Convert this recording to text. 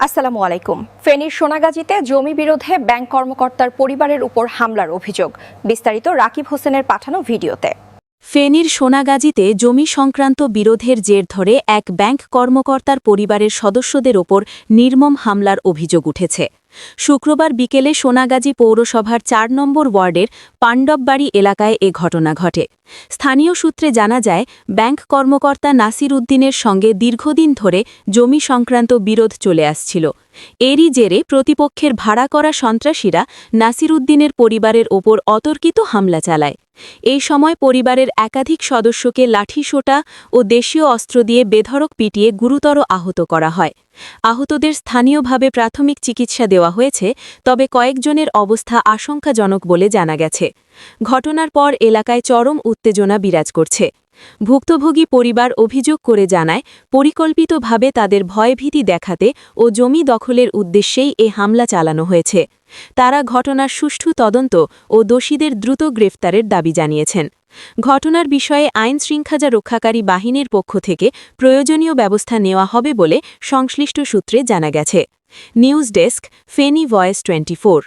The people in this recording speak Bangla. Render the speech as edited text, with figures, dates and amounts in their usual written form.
আসসালামু আলাইকুম। ফেনীর সোনাগাজীতে জমি বিরোধে ব্যাংক কর্মকর্তার পরিবারের উপর হামলার অভিযোগ। বিস্তারিত রাকিব হোসেনের পাঠানো ভিডিওতে। ফেনীর সোনাগাজীতে জমি সংক্রান্ত বিরোধের জের ধরে এক ব্যাংক কর্মকর্তার পরিবারের সদস্যদের ওপর নির্মম হামলার অভিযোগ উঠেছে। শুক্রবার বিকেলে সোনাগাজী পৌরসভার ৪ নম্বর ওয়ার্ডের পাণ্ডববাড়ি এলাকায় এ ঘটনা ঘটে। স্থানীয় সূত্রে জানা যায়, ব্যাংক কর্মকর্তা নাসির উদ্দিনের সঙ্গে দীর্ঘদিন ধরে জমি সংক্রান্ত বিরোধ চলে আসছিল। এরই জেরে প্রতিপক্ষের ভাড়া করা সন্ত্রাসীরা নাসির উদ্দিনের পরিবারের ওপর অতর্কিত হামলা চালায়। এই সময় পরিবারের একাধিক সদস্যকে লাঠিসোঁটা ও দেশীয় অস্ত্র দিয়ে বেধড়ক পিটিয়ে গুরুতর আহত করা হয়। আহতদের স্থানীয়ভাবে প্রাথমিক চিকিৎসা দেওয়া হয়েছে, তবে কয়েকজনের অবস্থা আশঙ্কাজনক বলে জানা গেছে। ঘটনার পর এলাকায় চরম উত্তেজনা বিরাজ করছে। ভুক্তভোগী পরিবার অভিযোগ করে জানায়, পরিকল্পিতভাবে তাদের ভয়ভীতি দেখাতে ও জমি দখলের উদ্দেশ্যেই এ হামলা চালানো হয়েছে। তারা ঘটনার সুষ্ঠু তদন্ত ও দোষীদের দ্রুত গ্রেফতারের দাবি জানিয়েছেন। ঘটনার বিষয়ে আইনশৃঙ্খলা রক্ষাকারী বাহিনীর পক্ষ থেকে প্রয়োজনীয় ব্যবস্থা নেওয়া হবে বলে সংশ্লিষ্ট সূত্রে জানা গেছে। News desk, Feni voice 24।